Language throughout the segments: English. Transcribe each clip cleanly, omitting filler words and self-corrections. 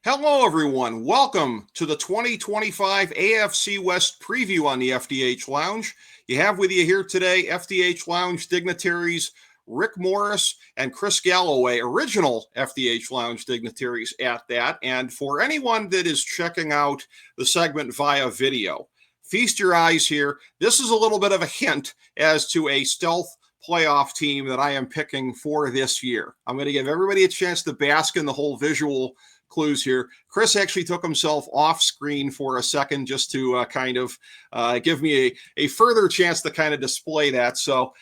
Hello, everyone. Welcome to the 2025 AFC West preview on the FDH Lounge. You have with you here today FDH Lounge dignitaries Rick Morris and Chris Galloway, original FDH Lounge dignitaries at that. And for anyone that is checking out the segment via video, feast your eyes here. This is a little bit of a hint as to a stealth playoff team that I am picking for this year. I'm going to give everybody a chance to bask in the whole visual clues here. Chris actually took himself off screen for a second just to give me a further chance to kind of display that. So,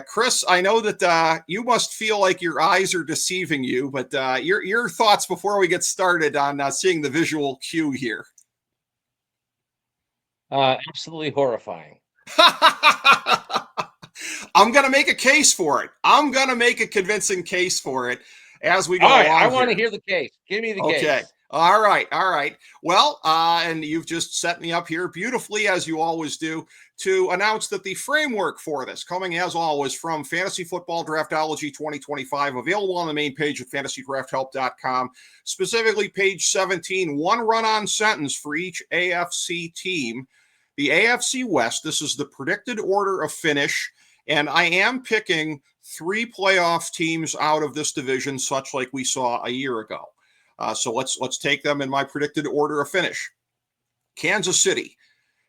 Chris, I know that you must feel like your eyes are deceiving you, but your thoughts before we get started on seeing the visual cue here. Absolutely horrifying. I'm going to make a case for it. I'm going to make a convincing case for it as we go along. I want to hear the case. Give me the case. Okay. All right. Well, and you've just set me up here beautifully, as you always do, to announce that the framework for this, coming as always from Fantasy Football Draftology 2025, available on the main page at fantasydrafthelp.com, specifically page 17, one run-on sentence for each AFC team. The AFC West, this is the predicted order of finish, and I am picking 3 playoff teams out of this division, such like we saw a year ago. So let's take them in my predicted order of finish. Kansas City,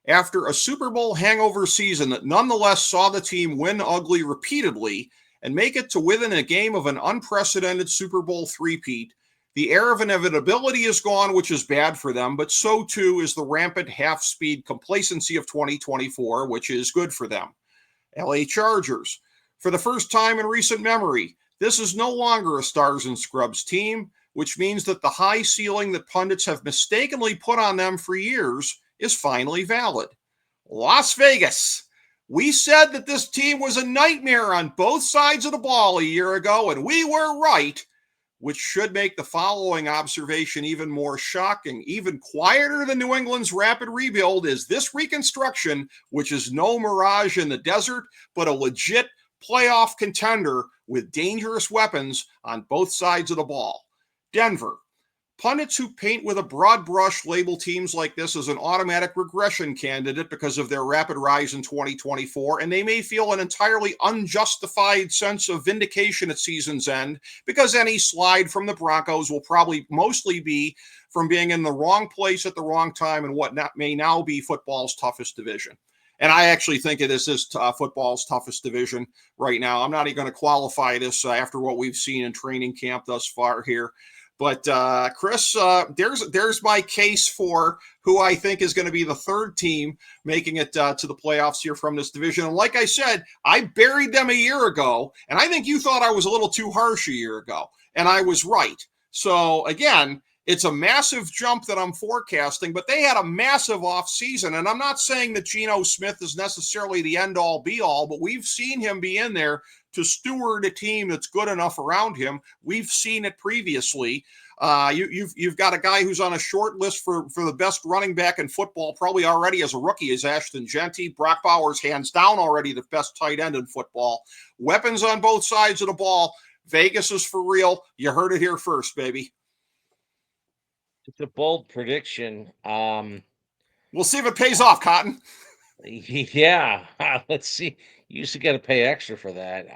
after a Super Bowl hangover season that nonetheless saw the team win ugly repeatedly and make it to within a game of an unprecedented Super Bowl three-peat, the air of inevitability is gone, which is bad for them, but so too is the rampant half-speed complacency of 2024, which is good for them. LA Chargers, for the first time in recent memory, this is no longer a stars and scrubs team, which means that the high ceiling that pundits have mistakenly put on them for years is finally valid. Las Vegas, we said that this team was a nightmare on both sides of the ball a year ago, and we were right, which should make the following observation even more shocking. Even quieter than New England's rapid rebuild is this reconstruction, which is no mirage in the desert, but a legit playoff contender with dangerous weapons on both sides of the ball. Denver, pundits who paint with a broad brush label teams like this as an automatic regression candidate because of their rapid rise in 2024, and they may feel an entirely unjustified sense of vindication at season's end because any slide from the Broncos will probably mostly be from being in the wrong place at the wrong time in what may now be football's toughest division. And I actually think it is football's toughest division right now. I'm not even going to qualify this after what we've seen in training camp thus far here. But Chris, there's my case for who I think is going to be the third team making it to the playoffs here from this division. And like I said, I buried them a year ago, and I think you thought I was a little too harsh a year ago, and I was right. So again, it's a massive jump that I'm forecasting, but they had a massive offseason. And I'm not saying that Geno Smith is necessarily the end-all, be-all, but we've seen him be in there to steward a team that's good enough around him. We've seen it previously. You've got a guy who's on a short list for the best running back in football, probably already as a rookie, is Ashton Genty. Brock Bowers, hands down, already the best tight end in football. Weapons on both sides of the ball. Vegas is for real. You heard it here first, baby. It's a bold prediction. We'll see if it pays off, Cotton. Yeah, let's see. You used to get to pay extra for that.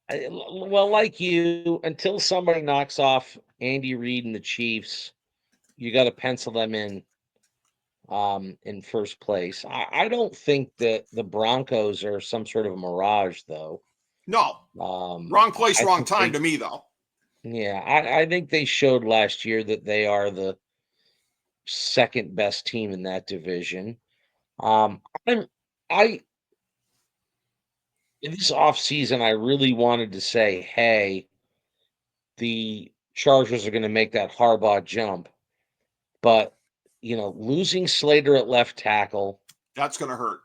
Well, like you, until somebody knocks off Andy Reid and the Chiefs, you got to pencil them in first place. I don't think that the Broncos are some sort of a mirage, though. No. Wrong place, wrong time to me, though. Yeah, I think they showed last year that they are the second best team in that division. In this offseason, I really wanted to say, hey, the Chargers are going to make that Harbaugh jump. But, losing Slater at left tackle. That's going to hurt.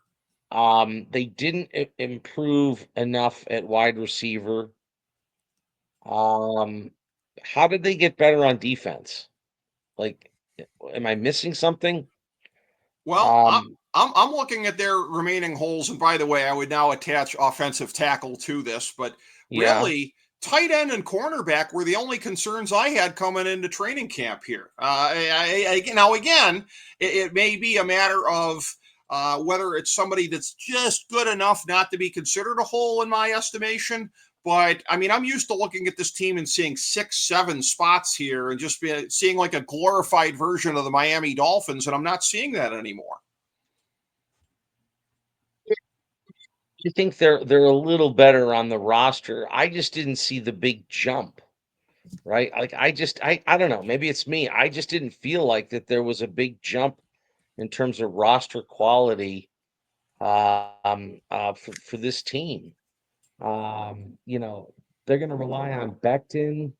They didn't improve enough at wide receiver. How did they get better on defense? Like, am I missing something? Well, I'm looking at their remaining holes, and by the way, I would now attach offensive tackle to this, but really tight end and cornerback were the only concerns I had coming into training camp here. Now, again, it may be a matter of whether it's somebody that's just good enough not to be considered a hole in my estimation. But I mean, I'm used to looking at this team and seeing 6, 7 spots here and just seeing like a glorified version of the Miami Dolphins, and I'm not seeing that anymore. I think they're a little better on the roster. I just didn't see the big jump, right? Like I don't know. Maybe it's me. I just didn't feel like that there was a big jump in terms of roster quality for this team. You know, they're going to rely on Becton.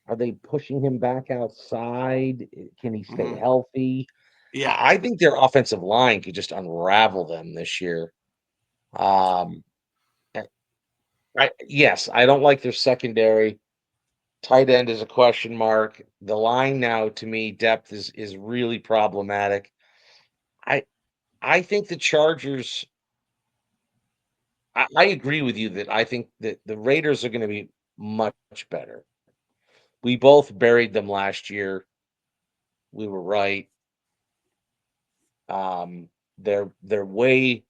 Are they pushing him back outside? Can he stay healthy? Yeah. I think their offensive line could just unravel them this year. Um, yes, I don't like their secondary. Tight end is a question mark. The line now, to me, depth is really problematic. I I think the Chargers. I agree with you that I think that the Raiders are going to be much better. We both buried them last year. We were right. Um, they're way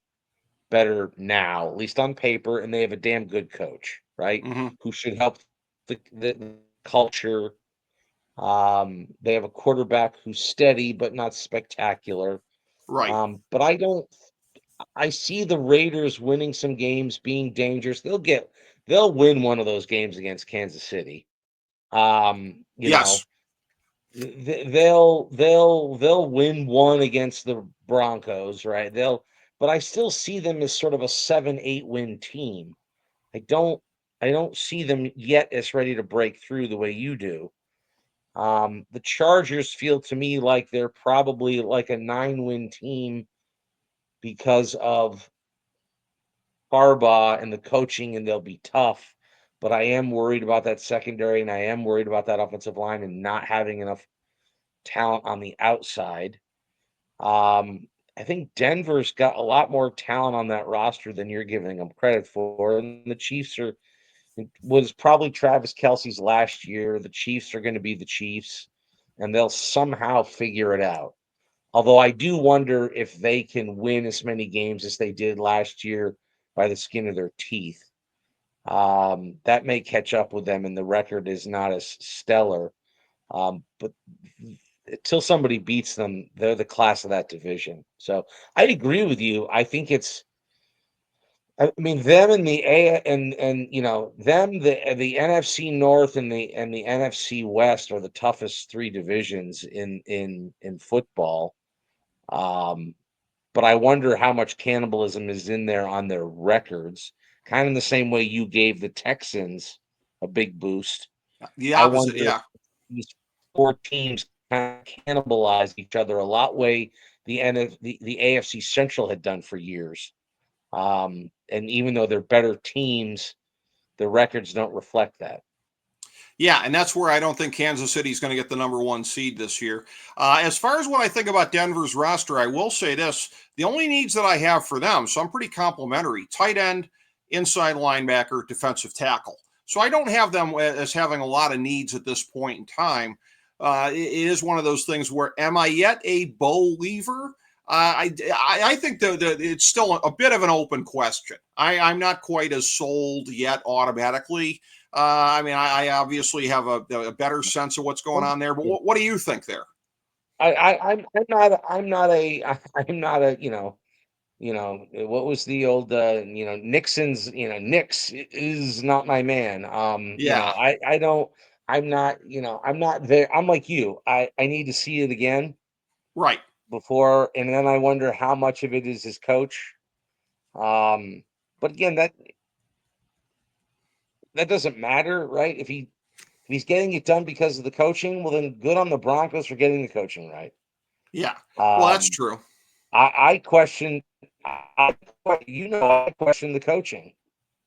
better now, at least on paper, and they have a damn good coach, right? Mm-hmm. Who should help the culture. They have a quarterback who's steady but not spectacular. Right. But I see the Raiders winning some games, being dangerous. They'll win one of those games against Kansas City. You know, Yes. they'll win one against the Broncos, right? But I still see them as sort of a 7-8 win team. I don't I don't see them yet as ready to break through the way you do. The Chargers feel to me like they're probably like a 9-win team because of Harbaugh and the coaching, and they'll be tough. But I am worried about that secondary, and I am worried about that offensive line and not having enough talent on the outside. I think Denver's got a lot more talent on that roster than you're giving them credit for. And the Chiefs was probably Travis Kelsey's last year. The Chiefs are going to be the Chiefs, and they'll somehow figure it out. Although I do wonder if they can win as many games as they did last year by the skin of their teeth. That may catch up with them, and the record is not as stellar. But until somebody beats them, they're the class of that division. So I agree with you. I think it's. I mean, them and the A and them the NFC North and the NFC West are the toughest three divisions in football. Um, but I wonder how much cannibalism is in there on their records. Kind of the same way you gave the Texans a big boost. The I opposite. wonder if Yeah. these four teams kind of cannibalize each other a lot way the AFC Central had done for years. And even though they're better teams, the records don't reflect that. Yeah, and that's where I don't think Kansas City is going to get the #1 seed this year. As far as what I think about Denver's roster, I will say this: the only needs that I have for them, so I'm pretty complimentary: tight end, inside linebacker, defensive tackle. So I don't have them as having a lot of needs at this point in time. It is one of those things where, am I yet a believer? I think that it's still a bit of an open question. I'm not quite as sold yet automatically. I mean, I obviously have a better sense of what's going on there, but what do you think there? I'm not a what was the old Nixon's Nix is not my man. Yeah, I don't I'm not there. I'm like you. I need to see it again right. before, and then I wonder how much of it is his coach. Um, but again, that doesn't matter, right? If he's getting it done because of the coaching, well then good on the Broncos for getting the coaching right. Yeah. Well, that's Um, true. I question, I question the coaching.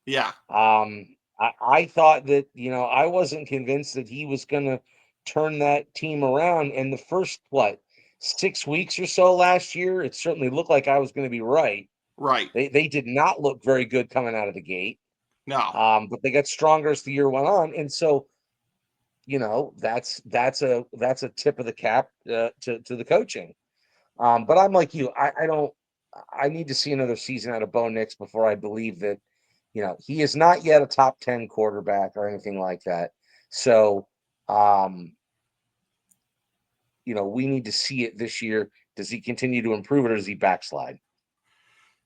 Yeah. I thought that, I wasn't convinced that he was going to turn that team around. And the first, 6 weeks or so last year, it certainly looked like I was going to be right. Right. They did not look very good coming out of the gate. No. But they got stronger as the year went on, and so that's a tip of the cap to the coaching. But I'm like you. I don't. I need to see another season out of Bo Nix before I believe that. He is not yet a top 10 quarterback or anything like that. So, we need to see it this year. Does he continue to improve, or does he backslide?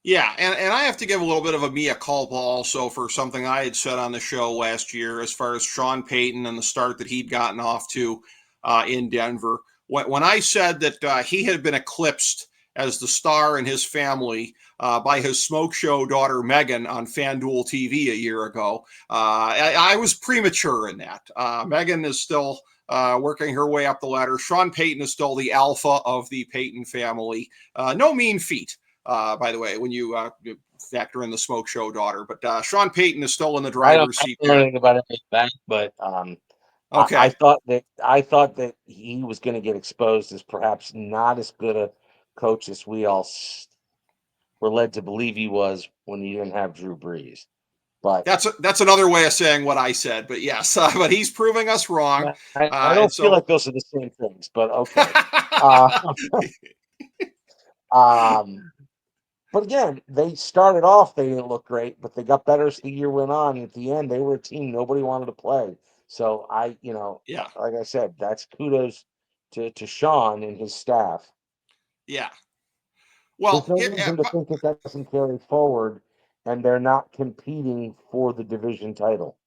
Yeah, and I have to give a little bit of a mea culpa also for something I had said on the show last year as far as Sean Payton and the start that he'd gotten off to in Denver. When I said that he had been eclipsed as the star in his family by his smoke show daughter Megan on FanDuel TV a year ago, I was premature in that. Megan is still working her way up the ladder. Sean Payton is still the alpha of the Payton family. No mean feat by the way, when you factor in the smoke show daughter. But Sean Payton is still in the driver's I seat don't know there. anything about any of that, but I Okay. thought that he was going to get exposed as perhaps not as good a coach as we all were led to believe he was when he didn't have Drew Brees. But That's another way of saying what I said. But yes, but he's proving us wrong. I And don't feel so. like those are the same things. But okay. Uh, um, but again, they started off, they didn't look great, but they got better as the year went on. And at the end, they were a team nobody wanted to play. So Yeah. like I said, that's kudos to Sean and his staff. Yeah. There's Well, no reason to think that doesn't carry forward, and they're not competing for the division title.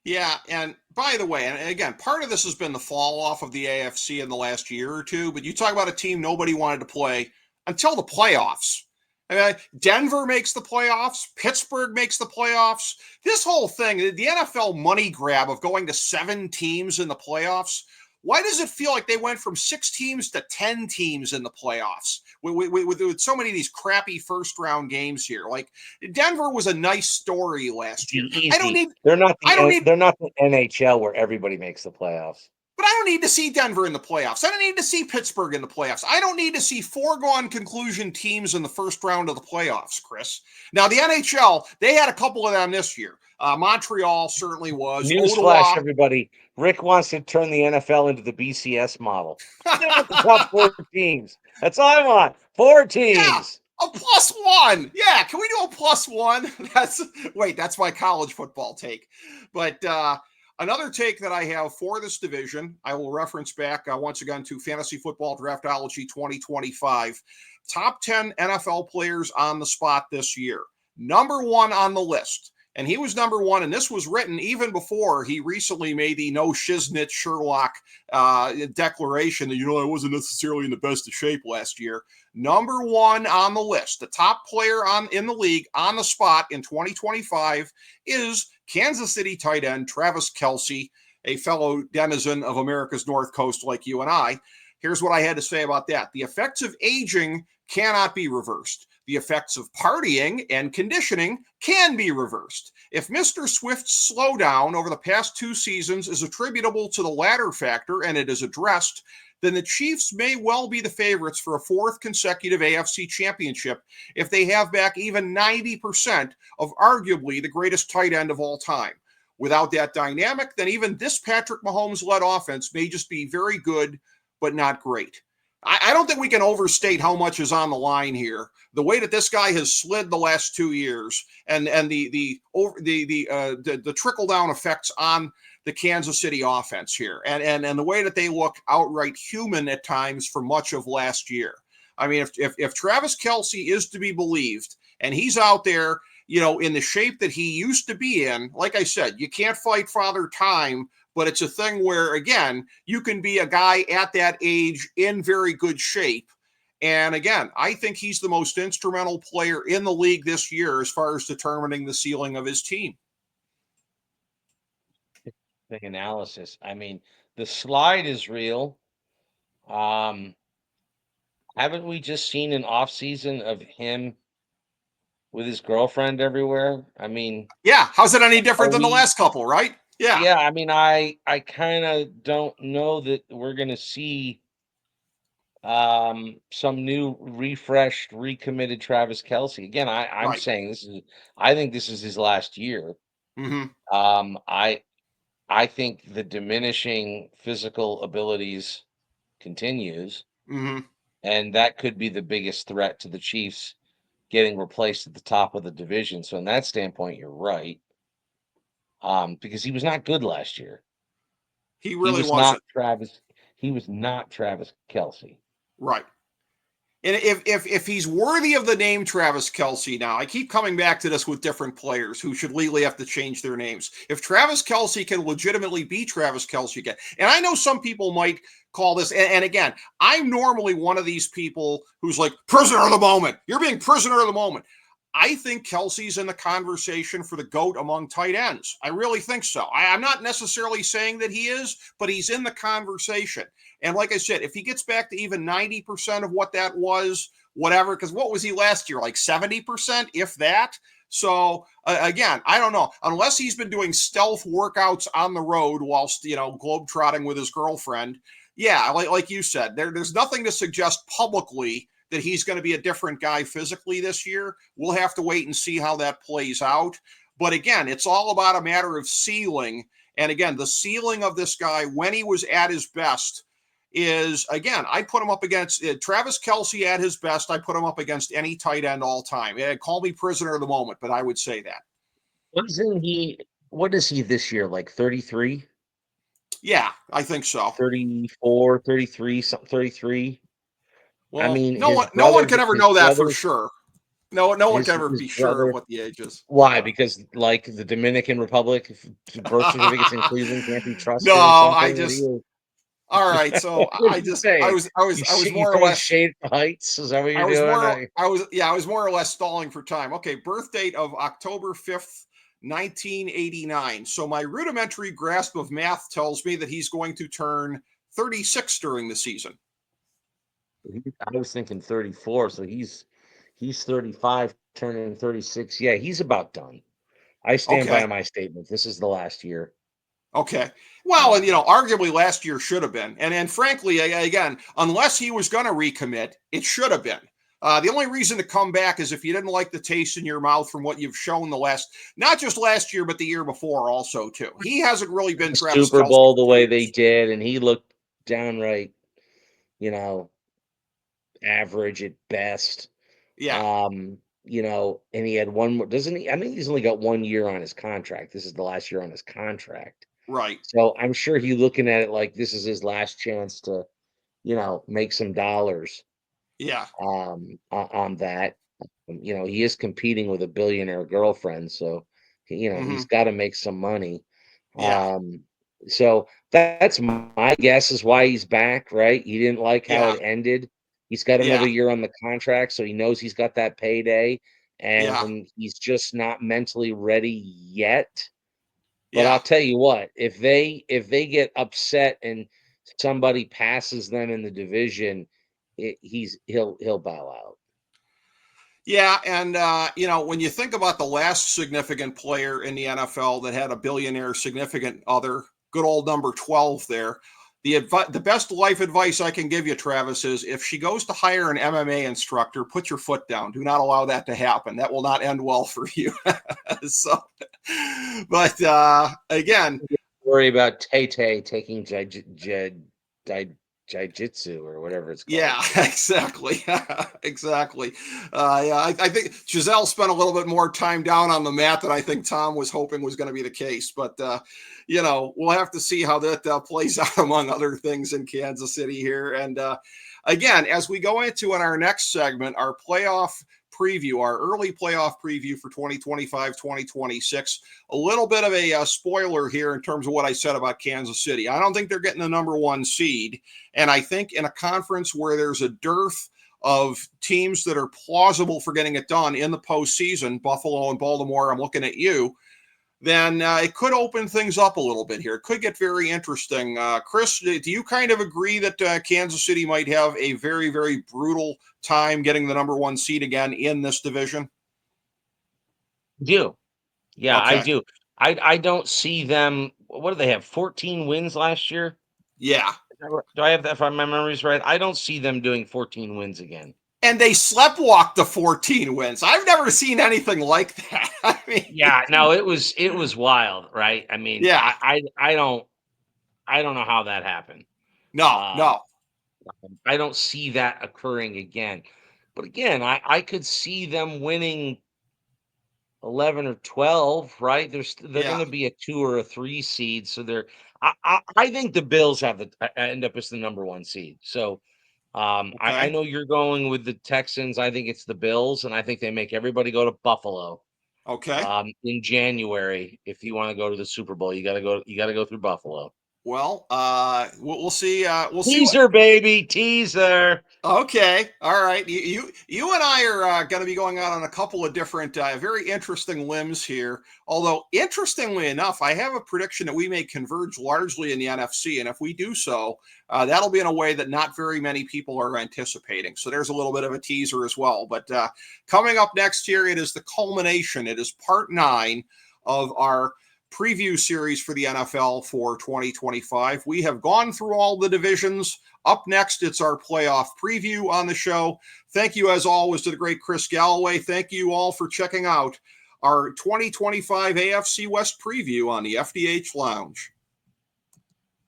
yeah, and by the way, and again, part of this has been the fall off of the AFC in the last year or two, but you talk about a team nobody wanted to play until the playoffs. I mean, Denver makes the playoffs, Pittsburgh makes the playoffs. This whole thing, the NFL money grab of going to 7 teams in the playoffs, why does it feel like they went from 6 teams to 10 teams in the playoffs with so many of these crappy first round games here? Like Denver was a nice story last year. I don't Easy. need They're not I don't the need they're not the NHL where everybody makes the playoffs. but I don't need to see Denver in the playoffs. I don't need to see Pittsburgh in the playoffs. I don't need to see foregone conclusion teams in the first round of the playoffs, Chris. Now, the NHL, they had a couple of them this year. Montreal certainly was. Newsflash, Ottawa. everybody. Rick wants to turn the NFL into the BCS model. Give it the top 4 teams. That's all I want. 4 Yeah, teams. a +1. Yeah, can we do a +1? That's my college football take. But another take that I have for this division, I will reference back once again to Fantasy Football Draftology 2025. Top 10 NFL players on the spot this year. Number 1 on the list. And he was number 1, and this was written even before he recently made the no shiznit Sherlock declaration that, I wasn't necessarily in the best of shape last year. Number 1 on the list, the top player in the league on the spot in 2025 is Kansas City tight end Travis Kelce, a fellow denizen of America's North Coast like you and I. Here's what I had to say about that. The effects of aging cannot be reversed. The effects of partying and conditioning can be reversed. If Mr. Swift's slowdown over the past 2 seasons is attributable to the latter factor and it is addressed, then the Chiefs may well be the favorites for a 4th consecutive AFC championship if they have back even 90% of arguably the greatest tight end of all time. Without that dynamic, then even this Patrick Mahomes-led offense may just be very good, but not great. I don't think we can overstate how much is on the line here. The way that this guy has slid the last 2 years, and the trickle down effects on the Kansas City offense here, and the way that they look outright human at times for much of last year. I mean, if Travis Kelce is to be believed, and he's out there, in the shape that he used to be in, like I said, you can't fight Father Time. But it's a thing where, again, you can be a guy at that age in very good shape. And again, I think he's the most instrumental player in the league this year as far as determining the ceiling of his team. The analysis. I mean, the slide is real. Haven't we just seen an off season of him with his girlfriend everywhere? I mean, Yeah. How's it any different are than the we? last couple, right? Yeah. Yeah, I mean, I kind of don't know that we're gonna see some new refreshed, recommitted Travis Kelce. Again, I'm Right. saying I think this is his last year. Mm-hmm. I think the diminishing physical abilities continues, Mm-hmm. and that could be the biggest threat to the Chiefs getting replaced at the top of the division. So in that standpoint, you're right. Because he was not good last year. He He really was not wasn't. Travis. He was not Travis Kelsey. Right. And if he's worthy of the name Travis Kelsey now, I keep coming back to this with different players who should legally have to change their names. If Travis Kelsey can legitimately be Travis Kelsey again, and I know some people might call this, and again, I'm normally one of these people who's like, prisoner of the moment. You're being prisoner of the moment. I think Kelsey's in the conversation for the GOAT among tight ends. I really think so. I'm not necessarily saying that he is, but he's in the conversation. And like I said, if he gets back to even 90% of what that was, whatever, because what was he last year? Like 70%, if that? So again, I don't know. Unless he's been doing stealth workouts on the road whilst, globetrotting with his girlfriend. Yeah, like you said, there's nothing to suggest publicly that he's going to be a different guy physically this year. We'll have to wait and see how that plays out. But again, it's all about a matter of ceiling. And again, the ceiling of this guy when he was at his best is, again, I put him up against Travis Kelsey at his best. I put him up against any tight end all time. Call me prisoner of the moment, but I would say that. Wasn't he? What is he this year? Like 33, Yeah, I think so. 34, 33, something 33. I Well, mean, no one can ever know that for sure. No one can ever his be sure of brother. what the age is. Why? Because like the Dominican Republic, birth certificates in Cleveland can't be No, trusted or I something. What are just you? all right. So What I are you just saying? I was You more or throwing less shade at heights? Is that what I you're was doing? more I was more or less stalling for time. Okay, birth date of October 5th, 1989. So my rudimentary grasp of math tells me that he's going to turn 36 during the season. I was thinking 34, so he's 35, turning 36. Yeah, he's about done. I stand by Okay. my statement. This is the last year. Okay. Well, and Um, arguably last year should have been. And frankly, again, unless he was going to recommit, it should have been. The only reason to come back is if you didn't like the taste in your mouth from what you've shown not just last year, but the year before also too. He hasn't really been the Travis Super Kelsey Bowl for the two way they years. did, and he looked downright, you know, average at best. Yeah. And he had one more, doesn't he? I think he's only got 1 year on his contract. This is the last year on his contract. Right. So I'm sure he's looking at it like this is his last chance to, make some dollars Yeah. on that. He is competing with a billionaire girlfriend, so he's Hmm. got to make some money. Yeah. Um, so that's my guess is why he's back, right? He didn't like how Yeah. it ended. He's got Yeah. another year on the contract, so he knows he's got that payday, Yeah. and he's just not mentally ready yet. But I'll Yeah. tell you what, if they get upset and somebody passes them in the division, he'll bow out. Yeah, and when you think about the last significant player in the NFL that had a billionaire significant other, good old number 12 there. The best life advice I can give you, Travis, is if she goes to hire an MMA instructor, put your foot down. Do not allow that to happen. That will not end well for you. So, but again, Worry about Tay Tay taking jiu-jitsu or whatever it's called. yeah, exactly. Exactly. Yeah, I think Giselle spent a little bit more time down on the mat than I think Tom was hoping was going to be the case. But, we'll have to see how that plays out among other things in Kansas City here. And again, as we go into in our next segment, our playoff preview, our early playoff preview for 2025-2026. A little bit of a spoiler here in terms of what I said about Kansas City. I don't think they're getting the number one seed. And I think in a conference where there's a dearth of teams that are plausible for getting it done in the postseason, Buffalo and Baltimore, I'm looking at you, then it could open things up a little bit here. It could get very interesting. Chris, do you kind of agree that Kansas City might have a very, very brutal time getting the number one seed again in this division? Do. Yeah, I Okay. do. I don't see them. What do they have? 14 wins last year? Yeah. Do I have that if my memory's right? I don't see them doing 14 wins again. and they sleptwalked to 14 wins. I've never seen anything like that. I mean, Yeah, no, it was wild, right? I mean, yeah, I don't know how that happened. no, Uh, no, I don't see that occurring again. But again, I could see them winning 11 or 12, right? They're going yeah, to be a 2 or a 3 seed, so I think the Bills have end up as the number 1 seed. So I okay, know you're going with the Texans. I think it's the Bills, and I think they make everybody go to Buffalo okay. in January. If you want to go to the Super Bowl, you got to go. You got to go through Buffalo. Well, we'll see. We'll see what. Teaser, baby, teaser. Okay, all right. You and I are going to be going out on a couple of different, very interesting limbs here. Although, interestingly enough, I have a prediction that we may converge largely in the NFC, and if we do so, that'll be in a way that not very many people are anticipating. So there's a little bit of a teaser as well. But coming up next here, it is the culmination. It is part 9 of our preview series for the NFL for 2025. We have gone through all the divisions. Up next, it's our playoff preview on the show. Thank you, as always, to the great Chris Galloway. Thank you all for checking out our 2025 AFC West preview on the FDH Lounge.